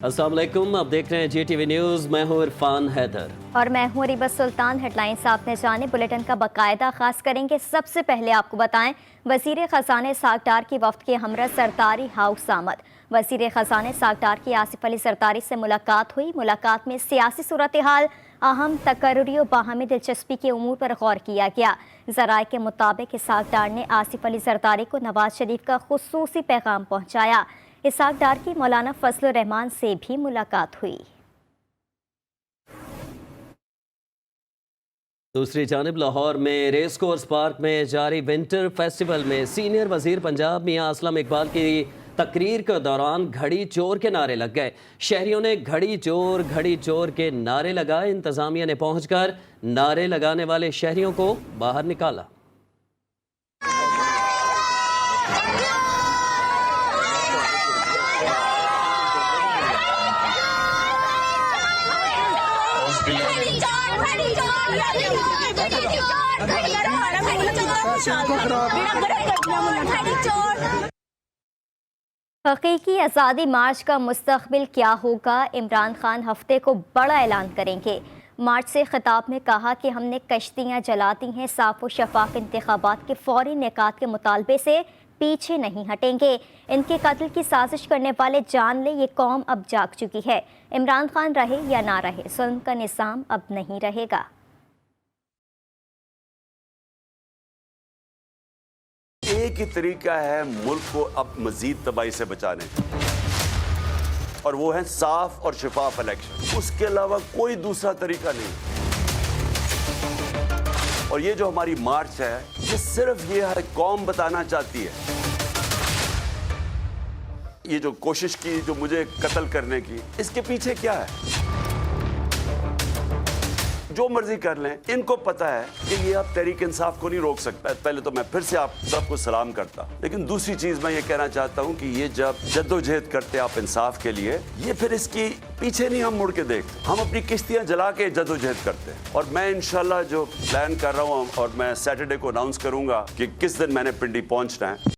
अस्सलाम वालेकुम, आप देख रहे हैं GTV न्यूज़। मैं हूँ इरफान हैदर और मैं हूँ रिबत सुल्तान। हेडलाइंस आपने जाने, बुलेटिन का बाकायदा खास करेंगे। सबसे पहले आपको बताएं, वज़ीर ख़ज़ाने इसहाक़ डार की वफ़द के हमरा सरतारी हाउस आमद। वज़ीर ख़ज़ाने इसहाक़ डार की आसिफ अली सरतारी से मुलाकात हुई। मुलाकात में सियासी सूरत हाल, अहम तकर्रुरी और बाहमी दिलचस्पी के उमूर पर गौर किया गया। ज़राए के मुताबिक इसहाक़ डार ने आसिफ अली सरतारी को नवाज शरीफ का खुसूसी पैगाम पहुँचाया। इसहाक़ डार की मौलाना फजलुर रहमान से भी मुलाकात हुई। दूसरी जानिब लाहौर में रेस कोर्स पार्क में जारी विंटर फेस्टिवल में सीनियर वजीर पंजाब मियां असलम इकबाल की तकरीर के दौरान घड़ी चोर के नारे लग गए। शहरियों ने घड़ी चोर के नारे लगाए। इंतजामिया ने पहुंचकर नारे लगाने वाले शहरियों को बाहर निकाला। हकीकी आज़ादी मार्च का मुस्तकबिल क्या होगा? इमरान खान हफ्ते को बड़ा ऐलान करेंगे। मार्च से खिताब में कहा कि हमने कश्तियाँ जला दी हैं, साफ व शफाफ इंतखाबात के फौरी इनेकाद के मुतालबे से पीछे नहीं हटेंगे। इनके कत्ल की साजिश करने वाले जान ले, ये कौम अब जाग चुकी है। इमरान खान रहे या ना रहे, जुल्म का निज़ाम अब नहीं रहेगा। एक ही तरीका है मुल्क को अब मजीद तबाही से बचाने का, और वो है साफ और शफाफ इलेक्शन। उसके अलावा कोई दूसरा तरीका नहीं। और ये जो हमारी मार्च है, ये सिर्फ ये हर कौम बताना चाहती है, ये जो कोशिश की जो मुझे कत्ल करने की, इसके पीछे क्या है? जो मर्जी कर लें, इनको पता है कि ये अब तहरीक इंसाफ को नहीं रोक सकता। पहले तो मैं फिर से आप सबको सलाम करता, लेकिन दूसरी चीज मैं ये कहना चाहता हूँ कि ये जब जद्दोजहद करते आप इंसाफ के लिए, ये फिर इसकी पीछे नहीं हम मुड़ के देखते, हम अपनी किश्तियां जला के जद्दोजहद करते हैं। और मैं इंशाल्लाह जो प्लान कर रहा हूँ, और मैं सैटरडे को अनाउंस करूंगा कि किस दिन मैंने पिंडी पहुंचना है।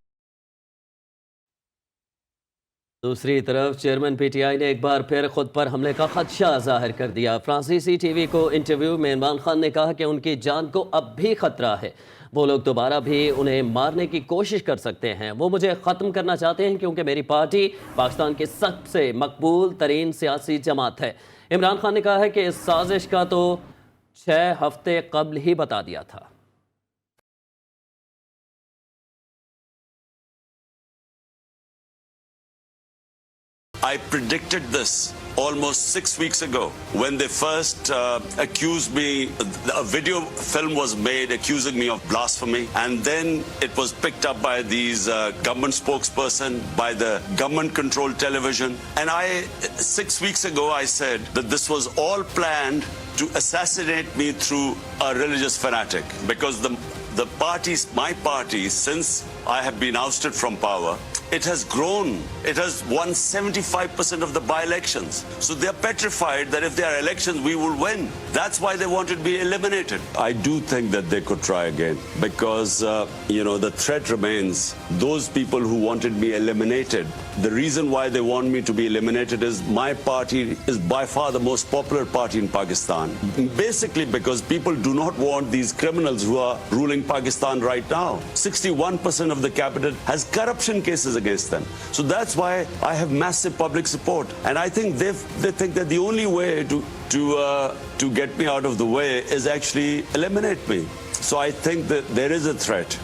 दूसरी तरफ चेयरमैन PTI ने एक बार फिर खुद पर हमले का खदशा जाहिर कर दिया। फ्रांसीसी TV को इंटरव्यू में इमरान खान ने कहा कि उनकी जान को अब भी खतरा है। वो लोग दोबारा भी उन्हें मारने की कोशिश कर सकते हैं। वो मुझे ख़त्म करना चाहते हैं क्योंकि मेरी पार्टी पाकिस्तान की सबसे मकबूल तरीन सियासी जमात है। इमरान खान ने कहा है कि इस साजिश का तो 6 हफ्ते कबल ही बता दिया था। I predicted this almost 6 weeks ago when they first accused me. A video film was made accusing me of blasphemy, and then it was picked up by these government spokesperson, by the government-controlled television. And 6 weeks ago, I said that this was all planned to assassinate me through a religious fanatic, because the parties, my party, since I have been ousted from power, it has grown. It has won 75% of the by-elections. So they are petrified that if there are elections, we will win. That's why they wanted to be eliminated. I do think that they could try again, because, the threat remains. Those people who wanted me eliminated, the reason why they want me to be eliminated is my party is by far the most popular party in Pakistan. Basically because people do not want these criminals who are ruling Pakistan right now. 61% of the cabinet has corruption cases against them. So that's why I have massive public support. And I think they think that the only way to get me out of the way is actually eliminate me. So I think that there is a threat.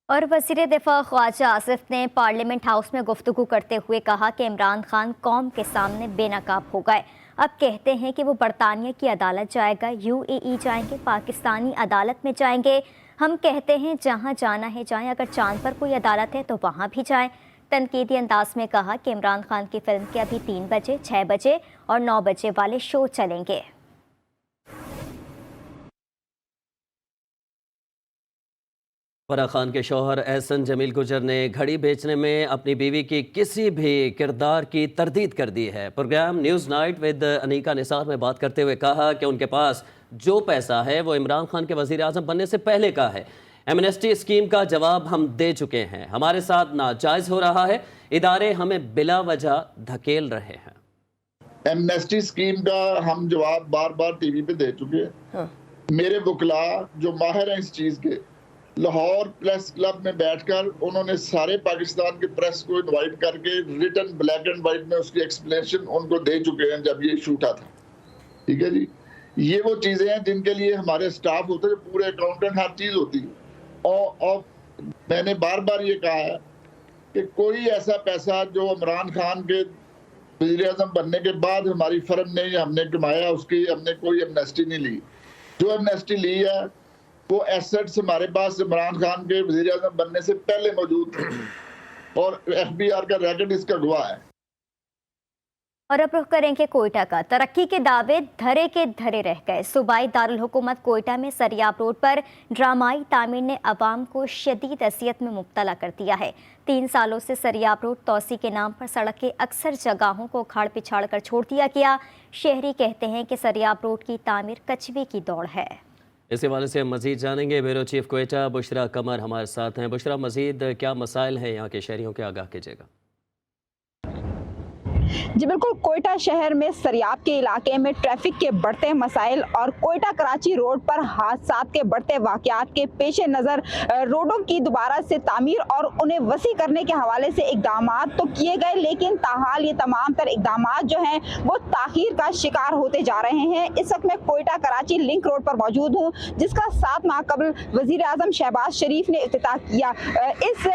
और वज़ीर दिफा ख्वाजा आसिफ ने parliament house में गुफ्तगू करते हुए कहा कि इमरान खान कौम के सामने बेनकाब हो गए। अब कहते हैं कि वो बरतानिया की अदालत जाएगा, UAE जाएंगे, पाकिस्तानी अदालत में जाएंगे। हम कहते हैं जहां जाना है जाएं, अगर चांद पर कोई अदालत है तो वहां भी जाएं। तनकीदी अंदाज में कहा कि इमरान खान की फिल्म के अभी 3 बजे, 6 बजे और 9 बजे वाले शो चलेंगे। फराह खान के शौहर एहसन जमील गुजर ने घड़ी बेचने में अपनी बीवी की किसी भी किरदार की तरदीद कर दी है। Programme news night with Anika Nisar में बात करते हुए कहा कि उनके पास जो पैसा है वो इमरान खान के वज़ीर आज़म बनने से पहले का है। एमनेस्टी स्कीम का जवाब हम दे चुके हैं, हमारे साथ नाजायज हो रहा है, इदारे हमें बिला वजह धकेल रहे हैं। एमनेस्टी स्कीम का हम जवाब बार बार टीवी पे दे चुके हैं। हाँ। मेरे वकला जो माहिर हैं इस चीज के, लाहौर प्रेस क्लब में बैठकर उन्होंने सारे पाकिस्तान के प्रेस को इनवाइट करके रिटन ब्लैक एंड व्हाइट में उसकी एक्सप्लेनेशन उनको दे चुके हैं जब ये इशू उठा था। ठीक है जी, ये वो चीजें हैं जिनके लिए हमारे स्टाफ होते हैं, पूरे अकाउंटेंट हर चीज होती है। और मैंने बार बार ये कहा है कि कोई ऐसा पैसा जो इमरान खान के वज़ीर-ए-आज़म बनने के बाद हमारी फर्म ने हमने कमाया, उसकी हमने कोई एमनेस्टी नहीं ली। जो एमनेस्टी ली है वो एसेट्स हमारे पास इमरान खान के वज़ीर-ए-आज़म बनने से पहले मौजूद थे और FBI का रिकॉर्ड इसका गवाह है। और अब रुख करेंगे कोयटा का। तरक्की के दावे धरे के धरे रह गए। सूबाई दारुल हुकूमत कोयटा में सरियाब रोड पर ड्रामाई तामीर ने अवाम को शदीद असियत में मुब्तला कर दिया है। 3 सालों से सरियाब रोड तोसी के नाम पर सड़क के अक्सर जगहों को उखाड़ पिछाड़ कर छोड़ दिया गया। शहरी कहते हैं कि सरियाब रोड की तामीर कचबे की दौड़ है। इस हवाले से हम मजीद जानेंगे। ब्यूरो चीफ कोयटा बुशरा कमर हमारे साथ हैं। बुशरा, मजीद क्या मसाइल हैं यहाँ के शहरियों के, आगाह कीजिएगा। जी बिल्कुल, कोयटा शहर में सरियाब के इलाके में ट्रैफिक के बढ़ते मसाइल और कोयटा कराची रोड पर हादसात के बढ़ते वाकयात के पेश नज़र रोडों की दोबारा से तामीर और उन्हें वसी करने के हवाले से इकदाम तो किए गए, लेकिन ताहाल ये तमाम तर इकदाम जो हैं वो ताखीर का शिकार होते जा रहे हैं। इस वक्त मैं कोयटा कराची लिंक रोड पर मौजूद हूँ, जिसका 7 माह कबल वज़ीर-ए-आज़म शहबाज शरीफ ने इफ्तिताह किया। इस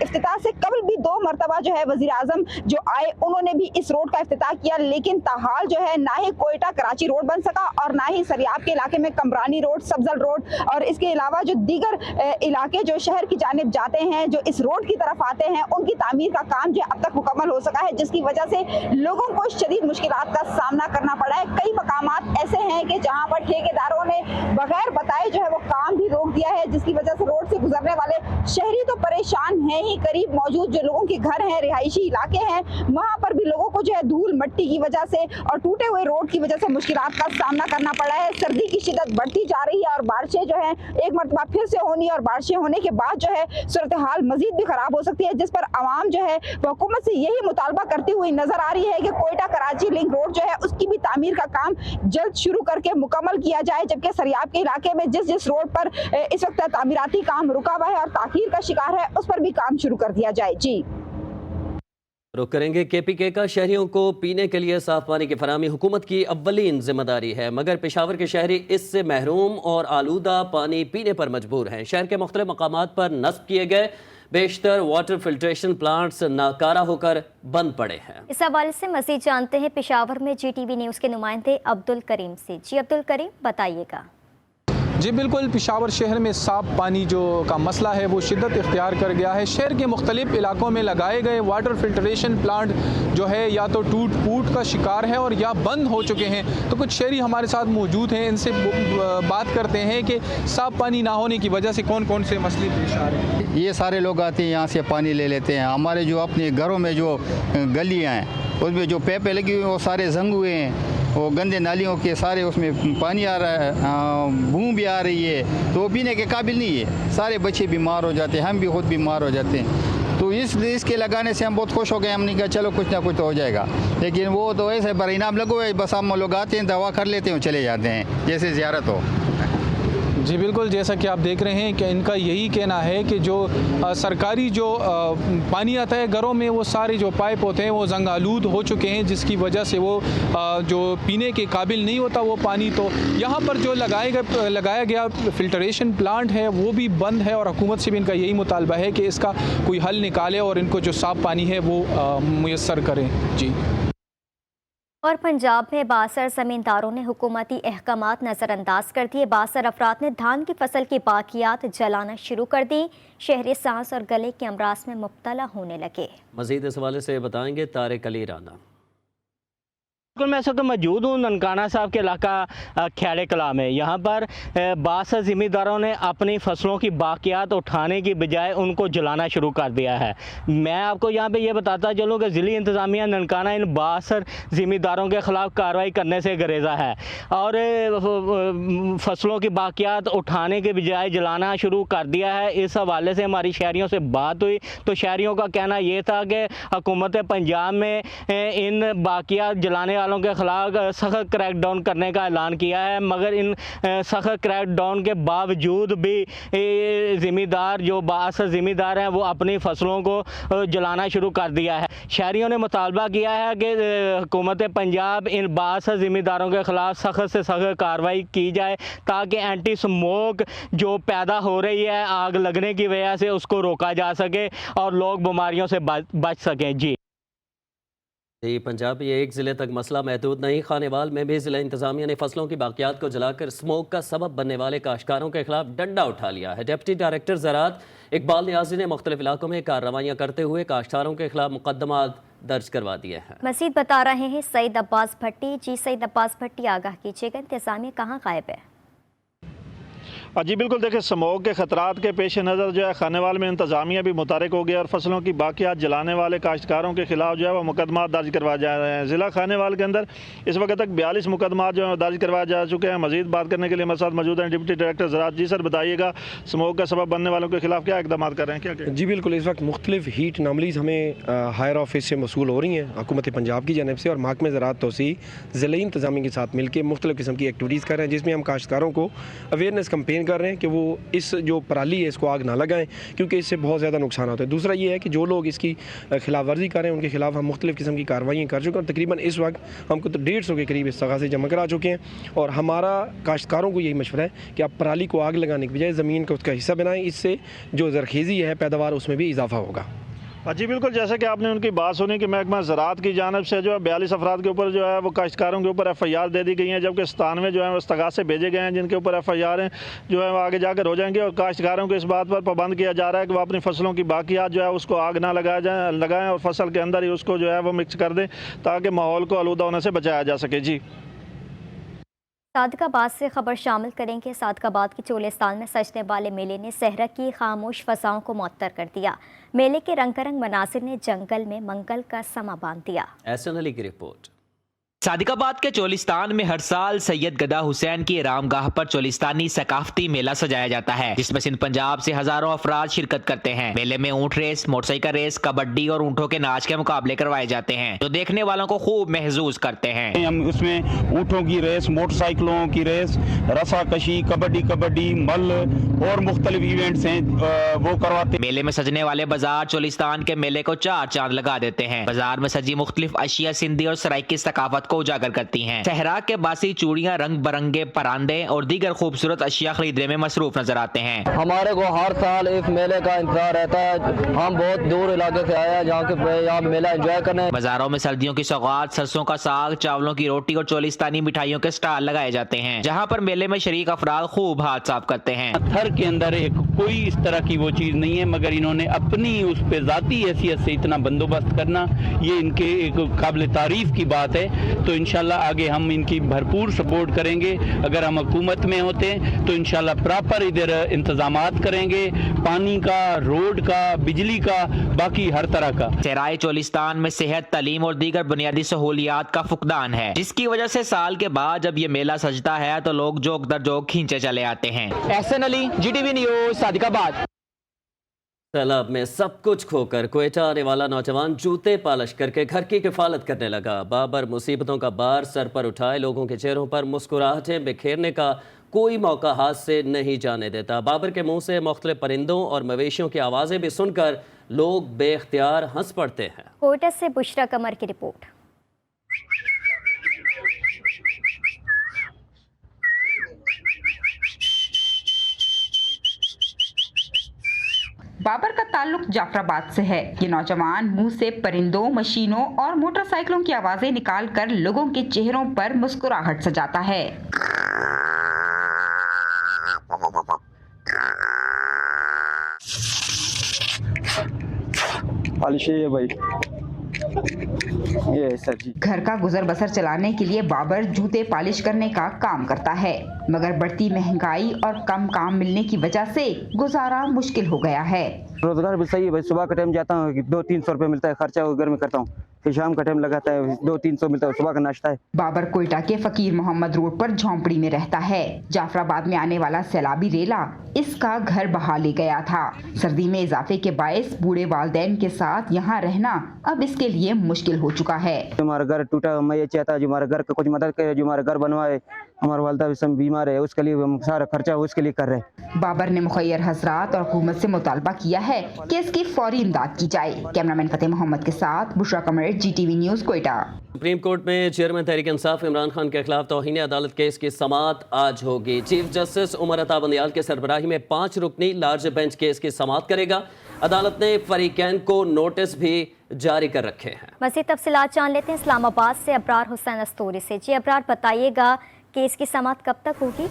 इफ्तिताह से कबल भी 2 मरतबा जो है वज़ीर-ए-आज़म जो आए उन्होंने भी इस रोड का इफ्तिताह किया, लेकिन ताहाल जो है ना ही कोयटा कराची रोड बन सका और ना ही सरियाब के इलाके में कमरानी रोड, सब्जल रोड और इसके अलावा जो दीगर इलाके जो शहर की जानिब जाते हैं, जो इस रोड की तरफ आते हैं, उनकी तामीर का काम जो अब तक मुकम्मल हो सका है, जिसकी वजह से लोगों को शदीद मुश्किलात का सामना करना पड़ा है। कई मकामात ऐसे हैं कि जहाँ पर ठेकेदारों ने बगैर बताए जो है वो काम भी रोक दिया है, जिसकी वजह से रोड से गुजरने वाले शहरी तो परेशान हैं ही, करीब मौजूद जो लोगों के घर हैं, रिहायशी इलाके हैं, वहाँ पर भी लोगों को जो है धूल मट्टी की वजह से और टूटे हुए रोड की वजह से मुश्किलात का सामना करना पड़ा है। सर्दी की शिद्दत बढ़ती जा रही है और बारिशें जो है एक मरतबा फिर से होनी और बारिशें होने के बाद जो है सूरत हाल मजीद भी खराब हो सकती है, जिस पर आवाम जो है हुकूमत से यही मुतालबा करती हुई नजर आ रही है कि कोयटा कराची लिंक रोड जो है उसकी भी तामीर का काम जल्द शुरू करके मुकम्मल किया जाए, जबकि सरियाब के इलाके में जिस रोड पर इस वक्त तामीराती काम रुका हुआ है और ताखीर का शिकार है, उस पर भी काम शुरू कर दिया जाए। जी रुक करेंगे KPK का। शहरियों को पीने के लिए साफ पानी की फराहमी हुकूमत की अव्वलीन जिम्मेदारी है, मगर पेशावर के शहरी इससे महरूम और आलूदा पानी पीने पर मजबूर हैं। शहर के मुख्तलिफ मकामात पर नस्ब किए गए बेशतर वाटर फिल्ट्रेशन प्लांट्स नाकारा होकर बंद पड़े हैं। इस हवाले से मजीद जानते हैं पेशावर में GTV न्यूज़ के नुमाइंदे अब्दुल करीम से। जी अब्दुल करीम, बताइएगा। जी बिल्कुल, पेशावर शहर में साफ पानी जो का मसला है वो शिद्दत इख्तियार कर गया है। शहर के मुख्तलिफ इलाकों में लगाए गए वाटर फिल्ट्रेशन प्लांट जो है या तो टूट फूट का शिकार है और या बंद हो चुके हैं। तो कुछ शहरी हमारे साथ मौजूद हैं, इनसे बात करते हैं कि साफ पानी ना होने की वजह से कौन कौन से मसले पेश आ रहे हैं। ये सारे लोग आते हैं यहाँ से पानी ले लेते हैं। हमारे जो अपने घरों में जो गलियाँ हैं उसमें जो पैपें लगी हुई हैं वो सारे जंग हुए हैं, वो गंदे नालियों के सारे उसमें पानी आ रहा है, बू भी आ रही है, तो वो पीने के काबिल नहीं है। सारे बच्चे बीमार हो जाते हैं, हम भी खुद बीमार हो जाते हैं। तो इसके लगाने से हम बहुत खुश हो गए। हमने कहा चलो कुछ ना कुछ तो हो जाएगा, लेकिन वो तो ऐसे पर इनाम लगे हुए, बस हम लोग आते हैं, दवा कर लेते हैं, चले जाते हैं जैसे ज़ियारत हो। जी बिल्कुल, जैसा कि आप देख रहे हैं कि इनका यही कहना है कि जो सरकारी जो पानी आता है घरों में, वो सारे जो पाइप होते हैं वो जंग आलूद हो चुके हैं, जिसकी वजह से वो जो पीने के काबिल नहीं होता वो पानी। तो यहाँ पर जो लगाया गया फिल्ट्रेशन प्लांट है वो भी बंद है और हुकूमत से भी इनका यही मुतालबा है कि इसका कोई हल निकाले और इनको जो साफ़ पानी है वो मुयस्सर करें। जी। और पंजाब में बासर ज़मींदारों ने हुकूमती अहकामात नज़रअंदाज कर दिए। बासर अफराद ने धान की फसल की बाकियात जलाना शुरू कर दी। शहरी सांस और गले के अमराज में मुब्तला होने लगे। मजीद इस हवाले से बताएंगे तारिक अली राना। बिल्कुल, मैं इस वक्त मौजूद हूँ ननकाना साहब के इलाका ख्याल कला में। यहाँ पर बास ज़मींदारों ने अपनी फसलों की बाकियात उठाने की बजाय उनको जलाना शुरू कर दिया है। मैं आपको यहाँ पे ये बताता चलूँ कि ज़िली इंतज़ामिया ननकाना इन बासर ज़मींदारों के ख़िलाफ़ कार्रवाई करने से गुरेज़ा है और फसलों की बाकियात उठाने के बजाय जलाना शुरू कर दिया है। इस हवाले से हमारी शहरियों से बात हुई तो शहरियों का कहना ये था कि हुकूमत पंजाब में इन बाकियात जलाने वालों के खिलाफ सख्त क्रैकडाउन करने का ऐलान किया है, मगर इन सख्त क्रैकडाउन के बावजूद भी ज़मींदार जो बासर ज़मींदार हैं वो अपनी फसलों को जलाना शुरू कर दिया है। शहरियों ने मुतालबा किया है कि हुकूमत पंजाब इन बासर ज़मींदारों के खिलाफ सख्त से सख्त कार्रवाई की जाए ताकि एंटी स्मोक जो पैदा हो रही है आग लगने की वजह से उसको रोका जा सके और लोग बीमारियों से बच सकें। जी पंजाब ये एक ज़िले तक मसला महदूद नहीं, खानेवाल में भी ज़िला इंतज़ामिया ने फसलों की बाकियात को जलाकर स्मोक का सबब बनने वाले काश्तकारों के खिलाफ डंडा उठा लिया है। डिप्टी डायरेक्टर ज़राअत इकबाल नियाज़ी ने मुख्तलिफ इलाकों में कार्रवाइयाँ करते हुए काश्तकारों के खिलाफ मुकदमा दर्ज करवा दिए हैं। मज़ीद बता रहे हैं सईद अब्बास भट्टी। जी सईद अब्बास भट्टी, आगाह कीजिएगा, इंतज़ामिया कहाँ गायब है? जी बिल्कुल, देखिए स्मोक के ख़तरात के पेश नज़र जो है खानेवाल में इंतज़ामिया भी मुतहरिक हो गया और फसलों की बाकियात जलाने वाले काश्तकारों के खिलाफ जो है वो मुकदमा दर्ज करवाए जा रहे हैं। ज़िला खानेवाल के अंदर इस वक्त तक 42 मुकदमा जो है दर्ज करवाए जा चुके हैं। मज़ीद बात करने के लिए हमारे साथ मौजूद हैं डिप्टी डायरेक्टर ज़राअत। जी सर, बताइएगा स्मोक का सबब बनने वालों के खिलाफ क्या इकदाम कर रहे हैं? क्या जी बिल्कुल, इस वक्त मुख्तलिफ हीट नामलीज हमें हायर ऑफिस से मसूल हो रही हैं हुकूमत पंजाब की जानब से और महकमे ज़राअत तोसी ज़िले इंतज़ामिया के साथ मिलकर मुख्तलिफ किस्म की एक्टिविटीज़ कर रहे हैं जिसमें हम काश्तकारों को अवेयरनेस कैंपेन कर रहे हैं कि वो इस जो पराली है इसको आग ना लगाएं क्योंकि इससे बहुत ज़्यादा नुकसान होता है। दूसरा ये है कि जो लोग इसकी खिलाफ वर्जी कर रहे हैं उनके खिलाफ हम मुख्तलिफ किस्म की कार्रवाइयाँ कर चुके हैं और तकरीबन इस वक्त हमको तो 150 के करीब इस्तग़ासे जमा करा चुके हैं और हमारा काश्तकारों को यही मशवरा है कि आप पराली को आग लगाने के बजाय ज़मीन को उसका हिस्सा बनाएं, इससे जो ज़रखेज़ी है पैदावार उसमें भी इजाफा होगा। जी बिल्कुल, जैसे कि आपने उनकी बात सुनी कि महकमा ज़राअत की जानिब से जो है 42 अफराद के ऊपर जो है वो काश्तकारों के ऊपर FIR दे दी गई हैं, जबकि 97 जो है वो इस्तग़ासे भेजे गए हैं जिनके ऊपर FIR हैं जो है वो आगे जाकर हो जाएंगे और काश्तकारों को इस बात पर पाबंद किया जा रहा है कि वो अपनी फसलों की बाकियात जो है उसको आग ना लगाएं और फसल के अंदर ही उसको जो है वो मिक्स कर दें ताकि माहौल को आलूदा होने से बचाया जा सके। जी सादकाबाद से खबर शामिल करेंगे। सादकाबाद के चोलिस्तान में सजने वाले मेले ने सहरा की खामोश फसाओं को मुअत्तर कर दिया। मेले के रंगारंग मनासिर ने जंगल में मंगल का समा बांध दिया। एहसन अली की रिपोर्ट। सादिकाबाद के चोलिस्तान में हर साल सैयद गदा हुसैन की रामगाह पर चोलिस्तानी सकाफती मेला सजाया जाता है जिसमें सिंध पंजाब से हजारों अफराद शिरकत करते हैं। मेले में ऊंट रेस, मोटरसाइकिल रेस, कबड्डी और ऊंटों के नाच के मुकाबले करवाए जाते हैं जो देखने वालों को खूब महसूस करते हैं। हम उसमें ऊंटों की रेस, मोटरसाइकिलों की रेस, रस्साकशी, कबड्डी, मल और मुख्तलिफ इवेंट्स हैं वो करवाते हैं। मेले में सजने वाले बाजार चोलिस्तान के मेले को 4 चांद लगा देते हैं। बाजार में सजी मुख्तलिफ अशिया सिंधी और सराइकी सकाफत को उजागर करती हैं। सहरा के बासी चूड़ियां, रंग बिरंगे परांदे और दीगर खूबसूरत अशिया खरीदने में मसरूफ नजर आते हैं। हमारे को हर साल इस मेले का इंतजार रहता है। हम बहुत दूर इलाके से आए हैं यहाँ मेला एंजॉय करने। बाजारों में सर्दियों की सौगात, सरसों का साग, चावलों की रोटी और चोलिस्तानी मिठाइयों के स्टॉल लगाए जाते हैं जहाँ पर मेले में शरीक अफराद खूब हाथ साफ करते हैं। पत्थर के अंदर एक कोई इस तरह की वो चीज नहीं है मगर इन्होंने अपनी उस पे जाती हैसियत से इतना बंदोबस्त करना ये इनके एक काबिल तारीफ की बात है। तो इंशाल्लाह आगे हम इनकी भरपूर सपोर्ट करेंगे। अगर हम हुकूमत में होते तो इंशाल्लाह प्रॉपर इधर इंतजामात करेंगे, पानी का, रोड का, बिजली का, बाकी हर तरह का। सहराए चोलिस्तान में सेहत, तालीम और दीगर बुनियादी सहूलियात का फुकदान है जिसकी वजह से साल के बाद जब ये मेला सजता है तो लोग जोक दर जोक खींचे चले आते हैं। Ehsan Ali, GTV news, Sadiqabad. तालाब में सब कुछ खोकर क्वेटा आने वाला नौजवान जूते पालिश करके घर की किफालत करने लगा। बाबर मुसीबतों का बार सर पर उठाए लोगों के चेहरों पर मुस्कुराहटें बिखेरने का कोई मौका हाथ से नहीं जाने देता। बाबर के मुंह से मुख्तलिफ परिंदों और मवेशियों की आवाज़ें भी सुनकर लोग बेख्तियार हंस पड़ते हैं। कोटा से बुशरा कमर की रिपोर्ट। बाबर का ताल्लुक जाफराबाद से है। ये नौजवान मुंह से परिंदों, मशीनों और मोटरसाइकिलों की आवाजें निकालकर लोगों के चेहरों पर मुस्कुराहट सजाता है। पालिश है भाई, ये सर जी। घर का गुजर बसर चलाने के लिए बाबर जूते पॉलिश करने का काम करता है, मगर बढ़ती महंगाई और कम काम मिलने की वजह से गुजारा मुश्किल हो गया है। रोजगार भी सही है भाई, सुबह का टाइम जाता हूँ 200-300 रुपये मिलता है, खर्चा घर में करता हूँ, फिर शाम का टाइम लगाता है 200-300 मिलता है, सुबह का नाश्ता है। बाबर कोयटा के फकीर मोहम्मद रोड पर झोंपड़ी में रहता है। जाफराबाद में आने वाला सैलाबी रेला इसका घर बहा ले गया था। सर्दी में इजाफे के बायस बूढ़े वालिदैन के साथ यहाँ रहना अब इसके लिए मुश्किल हो चुका है। हमारा घर टूटा, मैं ये चाहता जो हमारे घर का कुछ मदद करे, जो हमारा घर बनवाए। हमारा वालदा भी सब बीमार है, उसके लिए हम सारा खर्चा उसके लिए कर रहे हैं। बाबर ने मुखैर हजरात और हुकूमत से मुतालबा किया है कि इसकी फौरी इमदाद की जाए। कैमरामैन फतेह मोहम्मद के साथ बुशरा कमर, GTV news, Quetta. Supreme court में चेयरमैन तहरीक इंसाफ इमरान खान के खिलाफ तौहीन अदालत केस की समाअत आज होगी। चीफ जस्टिस उमर अता बंदियाल के सरबराही में 5 रुकनी लार्ज बेंच केस की समाअत करेगा। अदालत ने फरीकैन को नोटिस भी जारी कर रखे हैं। मज़ीद तफसीलात जान लेते हैं इस्लामाबाद से अबरार हुसैन अस्तूरी से। जी अबरार, बताइएगा केस की समाअत कब तक होगी?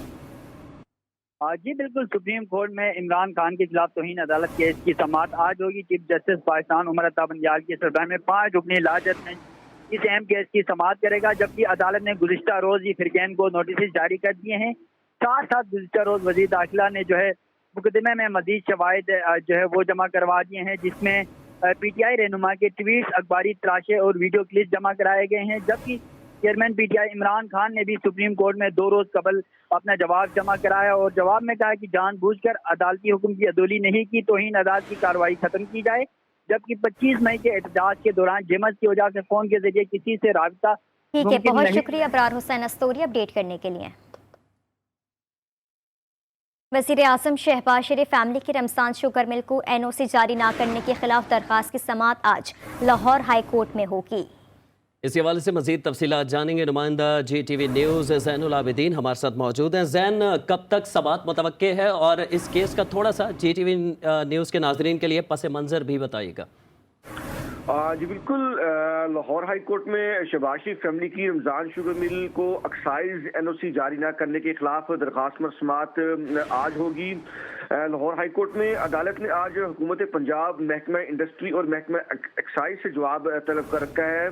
जी बिल्कुल, सुप्रीम कोर्ट में इमरान खान के खिलाफ तौहीन अदालत केस की समाअत आज होगी। चीफ जस्टिस पाकिस्तान उमर अता बंदियाल की सरबराही में 5 रुकनी लार्ज बेंच इस अहम केस की समाअत करेगा, जबकि अदालत ने गुज़िश्ता रोज ही फरीकैन को नोटिस जारी कर दिए हैं। साथ साथ गुज़िश्ता रोज वज़ीर दाखिला ने जो है मुकदमे में मज़ीद शवाहिद जो है वो जमा करवा दिए हैं, जिसमें PTI रहनुमा के ट्वीट्स, अखबारी तराशे और वीडियो क्लिप जमा कराए गए हैं। जबकि चेयरमैन PTI इमरान खान ने भी सुप्रीम कोर्ट में 2 रोज कबल अपना जवाब जमा कराया और जवाब में कहा कि जानबूझकर अदालती हुक्म की अदोली नहीं की, तौहीन अदालत की कार्रवाई खत्म की जाए। जबकि 25 मई के एहतजाज के दौरान जेमस की वजह से फोन के जरिए किसी से राब्ता ठीक है, बहुत शुक्रिया अबरार हुसैन अस्तूरी अपडेट करने के लिए। वज़ीर आज़म शहबाज शरीफ फैमिली की रमजान शुगर मिल को NOC जारी ना करने के खिलाफ दरखास्त की समाअत आज लाहौर हाई कोर्ट में होगी। इसी हवाले से मजीद तफसीलात जानेंगे। नुमाइंदा GTV न्यूज़ ज़ैनुल आबिदीन हमारे साथ मौजूद हैं। ज़ैन, कब तक समाअत मुतवक्के है और इस केस का थोड़ा सा GTV न्यूज़ के नाजरीन के लिए पस मंज़र भी बताइएगा। जी बिल्कुल, लाहौर हाई कोर्ट में शहबाज शरीफ फैमिली की रमज़ान शुगर मिल को एक्साइज NOC जारी न करने के खिलाफ दरखास्त पर समाअत आज होगी। लाहौर हाई कोर्ट में अदालत ने आज हुकूमत पंजाब, महकमा इंडस्ट्री और महकमा एक्साइज से जवाब तलब कर रखा है,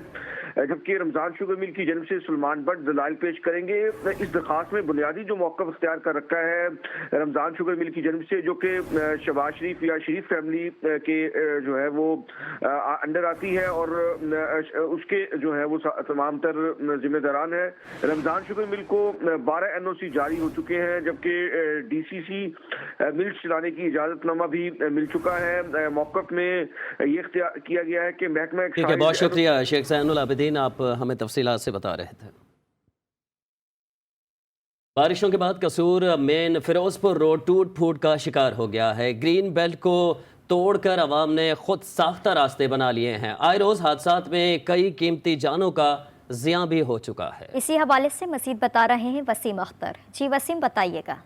जबकि रमज़ान शुगर मिल की जन्म से सुलेमान भट्ट दलाइल पेश करेंगे। इस दरखास्त में बुनियादी जो मौक़िफ़ इख्तियार कर रखा है रमज़ान शुगर मिल की जन्म से, जो कि शहबाज शरीफ या शरीफ फैमिली के जो है वो अंडर आती है और उसके जो है वो तमाम तर जिम्मेदारान है। रमज़ान शुगर मिल को 12 NOC जारी हो चुके हैं, जबकि DCC मिल चलाने की इजाजतनामा भी मिल चुका है। मौक़िफ़ में ये इख्तियार किया गया है कि महकमा। ठीक है, बहुत शुक्रिया शेख ज़ैनुल आबिदीन, आप हमें तफसीलात से बता रहे थे। बारिशों के बाद कसूर मेन फिरोजपुर रोड टूट फूट का शिकार हो गया है। ग्रीन बेल्ट को तोड़कर अवाम ने खुद साख्ता रास्ते बना लिए हैं। आए रोज हादसात में कई कीमती जानों का ज़िया भी हो चुका है। इसी हवाले से मजीद बता रहे हैं वसीम अख्तर। जी वसीम, बताइएगा।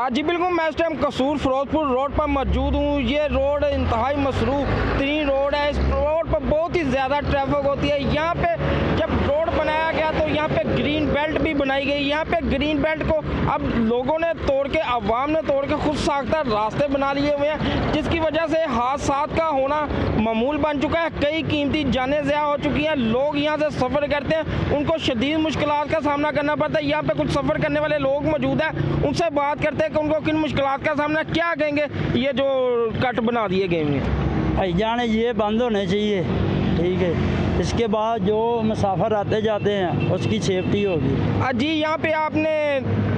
जी बिल्कुल, मैं इस टाइम कसूर फिरोजपुर रोड पर मौजूद हूँ। ये रोड इंतहाई मसरूफ तरीन रोड है। इस रोड पर बहुत ही ज़्यादा ट्रैफिक होती है। यहाँ पे जब रोड बनाया गया तो यहाँ पे ग्रीन बेल्ट भी बनाई गई। यहाँ पे ग्रीन बेल्ट को अब लोगों ने तोड़ के, अवाम ने तोड़ के खुद साख्ता रास्ते बना लिए हुए हैं, जिसकी वजह से हादसात का होना मामूल बन चुका है। कई कीमती जानें ज़ाया हो चुकी हैं। लोग यहाँ से सफ़र करते हैं, उनको शदीद मुश्किलात का सामना करना पड़ता है। यहाँ पे कुछ सफ़र करने वाले लोग मौजूद हैं, उनसे बात करते हैं कि उनको किन मुश्किलात का सामना, क्या कहेंगे ये जो कट बना दिए गए हैं। जाने ये बंद होने चाहिए, ठीक है। इसके बाद जो मुसाफिर आते जाते हैं उसकी सेफ्टी होगी। जी, यहाँ पे आपने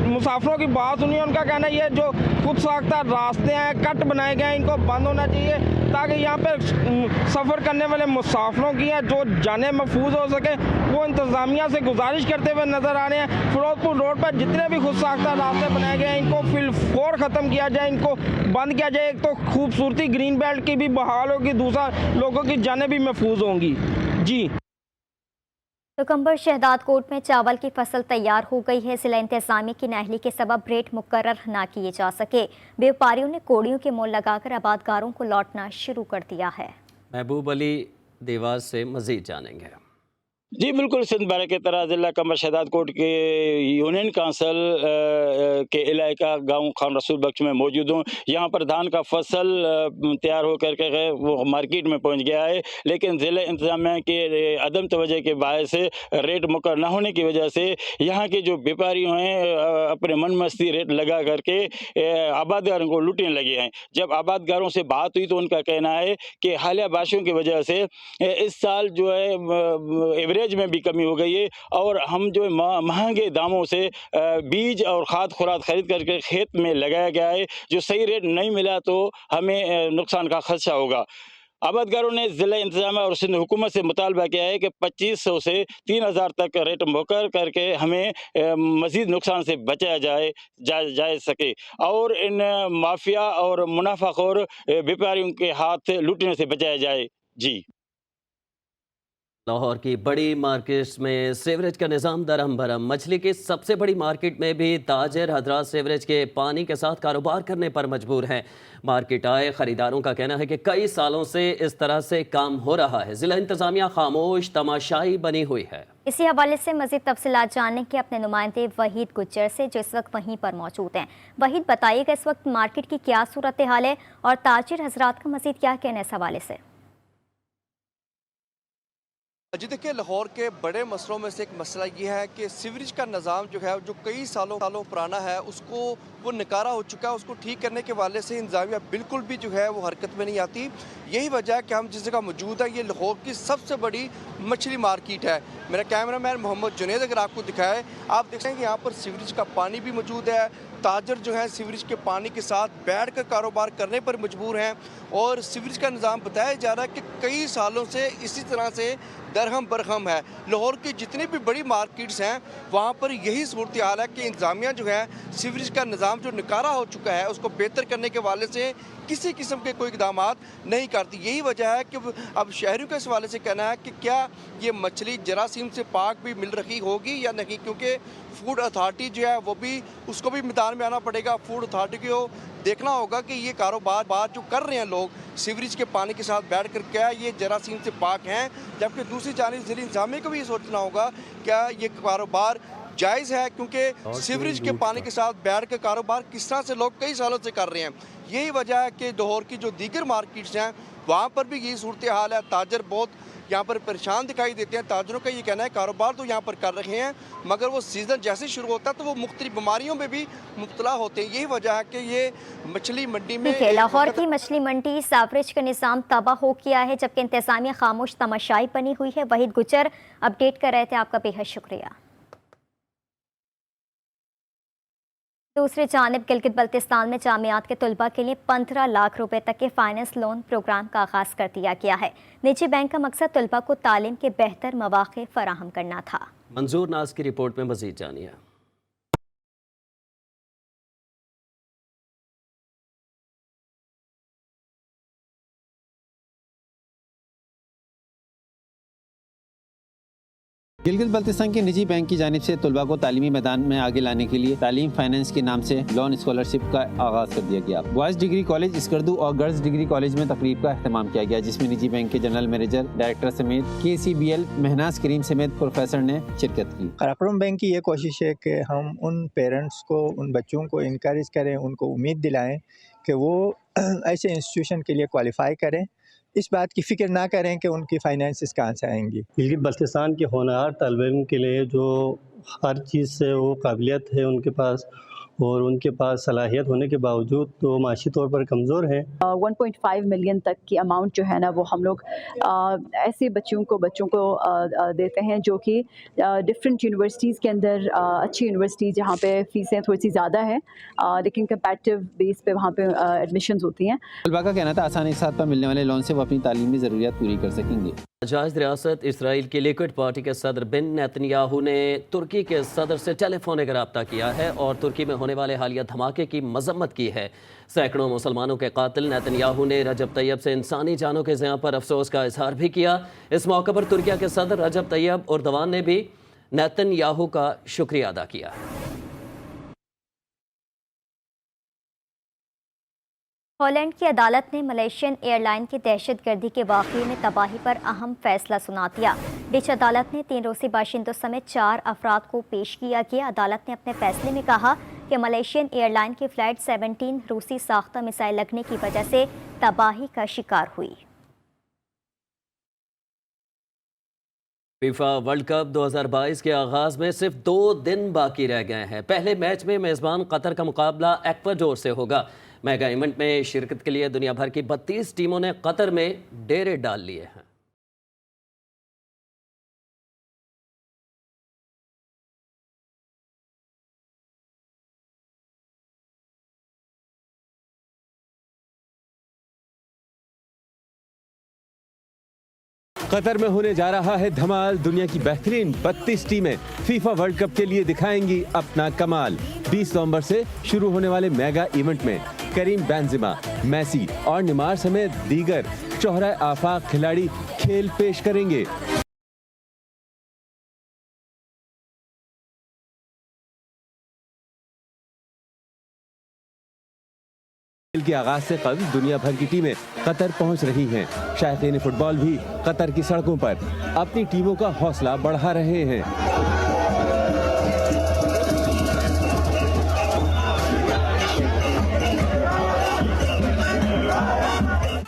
मुसाफिरों की बात सुनी, उनका कहना ये जो खुद साख्ता रास्ते हैं, कट बनाए गए हैं, इनको बंद होना चाहिए ताकि यहाँ पे सफ़र करने वाले मुसाफिरों की जो जानें महफूज हो सके। वो इंतज़ामिया से गुजारिश करते हुए नज़र आ रहे हैं। फिरोजपुर रोड पर जितने भी खुद साख्ता रास्ते बनाए गए हैं इनको फिलफौर ख़त्म किया जाए, इनको बंद किया जाए। एक तो खूबसूरती ग्रीन बेल्ट की भी बहाल होगी, दूसरा लोगों की जानें भी महफूज होंगी। जी, तुकम्बर शहदाद कोट में चावल की फसल तैयार हो गई है। जिला इंतजामिया की नाअहली के सबब रेट मुकर्रर ना किए जा सके। व्यापारियों ने कोड़ियों के मोल लगाकर आबादगारों को लौटना शुरू कर दिया है। महबूब अली देवास से मजीद जानेंगे। जी बिल्कुल, सिंध बारे की तरह ज़िला कमर शहदाद कोट के यूनियन काउंसिल के इलाका गांव खान रसूल बख्श में मौजूद हूँ। यहाँ पर धान का फसल तैयार होकर के वो मार्केट में पहुँच गया है, लेकिन ज़िला इंतज़ामिया के अदम तवज्जो के बायस रेट मुकर न होने की वजह से यहाँ के जो व्यापारी हैं अपने मन मस्ती रेट लगा करके आबादगारों को लूटने लगे हैं। जब आबादगारों से बात हुई तो उनका कहना है कि हालिया बारिशों की वजह से इस साल जो है एवरेज में भी कमी हो गई है और हम जो महंगे दामों से बीज और खाद खुराद खरीद करके खेत में लगाया गया है, जो सही रेट नहीं मिला तो हमें नुकसान का खदशा होगा। आबादगारों ने ज़िला इंतजामिया और सिंध हुकूमत से मुतालबा किया है कि 2500 से 3000 तक रेट मुकर करके हमें मज़ीद नुकसान से बचाया जा सके और इन माफिया और मुनाफाखोर व्यापारियों के हाथ लूटने से बचाया जाए। जी। लाहौर की बड़ी मार्केट्स में सीवरेज का निज़ाम दरहम भरम। मछली की सबसे बड़ी मार्केट में भी ताजिर हजरात सीवरेज के पानी के साथ कारोबार करने पर मजबूर हैं। मार्केट आए खरीदारों का कहना है कि कई सालों से इस तरह से काम हो रहा है। जिला इंतजामिया खामोश तमाशाई बनी हुई है। इसी हवाले से मज़ीद तफसीलात जानने के अपने नुमाइंदे वहीद गुज्जर से, जो इस वक्त वहीं पर मौजूद हैं। वहीद, बताइएगा इस वक्त मार्केट की क्या सूरत हाल है और ताजिर हजरात का मज़ीद क्या कहना है इस हवाले से? जी देखिए, लाहौर के बड़े मसलों में से एक मसला ये है कि सीवरेज का निज़ाम जो है, जो कई सालों पुराना है, उसको वो नकारा हो चुका है। उसको ठीक करने के वाले से इंतजामिया बिल्कुल भी जो है वो हरकत में नहीं आती। यही वजह है कि हम जिस जगह मौजूद है, ये लाहौर की सबसे बड़ी मछली मार्केट है। मेरा कैमरामैन मोहम्मद जुनेद अगर आपको दिखाए, आप देख सकते हैं कि यहाँ पर सीवरेज का पानी भी मौजूद है। ताजर जो है सीवरेज के पानी के साथ बैठकर कारोबार करने पर मजबूर हैं और सीवरेज का निज़ाम बताया जा रहा है कि कई सालों से इसी तरह से दरहम बरहम है। लाहौर की जितनी भी बड़ी मार्केट्स हैं वहाँ पर यही सूरत हाल है कि इंतजामिया जो है सीवरेज का निज़ाम जो नकारा हो चुका है उसको बेहतर करने के वाले से किसी किस्म के कोई इक़दाम नहीं करती। यही वजह है कि अब शहरियों के इस हवाले से कहना है कि क्या ये मछली जरासीम से पाक भी मिल रही होगी या नहीं, क्योंकि फूड अथॉरिटी जो है वो भी उसको भी मैदान में आना पड़ेगा। फूड अथॉरिटी को देखना होगा कि ये कारोबार जो कर रहे हैं लोग सीवरेज के पानी के साथ बैठ कर, क्या ये जरासीम से पाक हैं, जबकि दूसरी जानिब ज़िला इंतज़ामिया को भी ये सोचना होगा क्या ये कारोबार जायज़ है, क्योंकि सीवरेज के पानी के साथ बैठ कर कारोबार किस तरह से लोग कई सालों से कर रहे हैं। यही वजह है कि लाहौर की जो दीगर मार्केट्स हैं वहाँ पर भी यही सूरत हाल है। ताजर बहुत यहाँ पर परेशान दिखाई देते हैं। ताजरों का ये कहना है कारोबार तो यहाँ पर कर रहे हैं, मगर वो सीज़न जैसे शुरू होता है तो वो मुख्तलिफ बीमारियों में भी मुब्तला होते हैं। यही वजह है कि ये मछली मंडी में लाहौर की मछली मंडी सीवरेज का निज़ाम तबाह हो गया है, जबकि इंतज़ामिया खामोश तमाशाई बनी हुई है। वहीद गुज्जर अपडेट कर रहे थे, आपका बेहद शुक्रिया। दूसरी जानिब गिलगित बल्तिस्तान में जामियात के तलबा के लिए 15 लाख रुपए तक के फाइनेंस लोन प्रोग्राम का आगाज़ कर दिया गया है। निजी बैंक का मकसद तलबा को तालीम के बेहतर मौक़े फराहम करना था। मंजूर नाज की रिपोर्ट में मज़ीद जानिए। गिलगित बल्तिस्तान के निजी बैंक की जानिब से तलबा को तालीमी मैदान में आगे लाने के लिए तालीम फाइनेंस के नाम से लोन स्कॉलरशिप का आगाज़ कर दिया गया। बॉयज़ डिग्री कॉलेज स्कर्दू और गर्ल्स डिग्री कॉलेज में तकरीब का अहतमाम किया गया, जिसमें निजी बैंक के जनरल मैनेजर डायरेक्टर समेत KCBL महनाज करीम समेत प्रोफेसर ने शिरकत की। कराकोरम बैंक की ये कोशिश है कि हम उन पेरेंट्स को, उन बच्चों को इनकरेज करें, उनको उम्मीद दिलाएँ कि वो ऐसे इंस्टीट्यूशन के लिए क्वालिफाई करें, इस बात की फ़िक्र ना करें कि उनकी फाइनेंसेस कहाँ से आएंगी। गिलगित बल्तिस्तान के होनहार तलबे इल्म के लिए जो हर चीज़ से वो काबिलियत है उनके पास और उनके पास सलाहियत होने के बावजूद तो माशी तौर पर कमज़ोर हैं। 1.5 मिलियन तक की अमाउंट जो है ना वो हम लोग ऐसे बच्चों को देते हैं जो कि डिफरेंट यूनिवर्सिटीज़ के अंदर अच्छी यूनिवर्सिटी जहाँ पे फ़ीसें थोड़ी सी ज़्यादा हैं लेकिन कंपैरेटिव बेस पे वहाँ पे एडमिशन्स होती हैं। तलबा का कहना था आसानी के साथ पर मिलने वाले लोन से वो अपनी तालीमी ज़रूरियात पूरी कर सकेंगे। नाजायज़ रियासत इसराइल की लिक्विड पार्टी के सदर बिन नेतन्याहू ने तुर्की के सदर से टेलीफोनिक रब्ता किया है और तुर्की में होने वाले हालिया धमाके की मजम्मत की है। सैकड़ों मुसलमानों के कातिल नेतन्याहू ने रजब तैयब से इंसानी जानों के ज़िया पर अफसोस का इजहार भी किया। इस मौके पर तुर्की के सदर रजब तैयब एर्दोगान ने भी नेतन्याहू का शुक्रिया अदा किया। हॉलैंड की अदालत ने मलेशियन एयरलाइन की दहशतगर्दी के वाक़ये में तबाही पर अहम फैसला सुना दिया। डिच अदालत ने 3 रूसी बाशिंदों समेत 4 अफराद को पेश किया गया। अदालत ने अपने फैसले में कहा कि मलेशियन एयरलाइन की फ़्लाइट 17 रूसी साख्ता मिसाइल लगने की वजह से तबाही का शिकार हुई। फीफा वर्ल्ड कप 2022 के आगाज में सिर्फ 2 दिन बाकी रह गए हैं। पहले मैच में मेज़बान कतर का मुकाबला एक्वाडोर से होगा। मेगा इवेंट में शिरकत के लिए दुनिया भर की 32 टीमों ने कतर में डेरे डाल लिए हैं। कतर में होने जा रहा है धमाल। दुनिया की बेहतरीन 32 टीमें फीफा वर्ल्ड कप के लिए दिखाएंगी अपना कमाल। 20 नवंबर से शुरू होने वाले मेगा इवेंट में करीम बेंजेमा, मेसी और नेमार समेत दीगर शोहरा आफाक खिलाड़ी खेल पेश करेंगे। खेल के आगाज से कबल दुनिया भर की टीमें कतर पहुंच रही हैं। शायकीन फुटबॉल भी कतर की सड़कों पर अपनी टीमों का हौसला बढ़ा रहे हैं।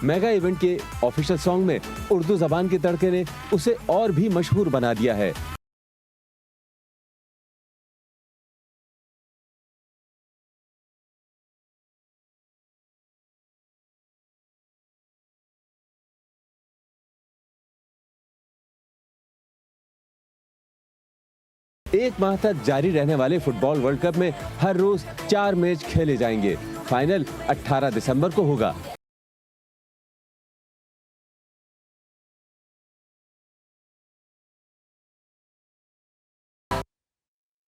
मेगा इवेंट के ऑफिशियल सॉन्ग में उर्दू जबान के तड़के ने उसे और भी मशहूर बना दिया है। एक माह तक जारी रहने वाले फुटबॉल वर्ल्ड कप में हर रोज 4 मैच खेले जाएंगे। फाइनल 18 दिसंबर को होगा।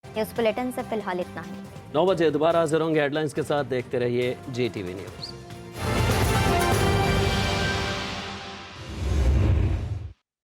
न्यूज़ बुलेटिन से फिलहाल इतना ही। 9 बजे दोबारा हाजिर होंगे हेडलाइंस के साथ। देखते रहिए GTV न्यूज़।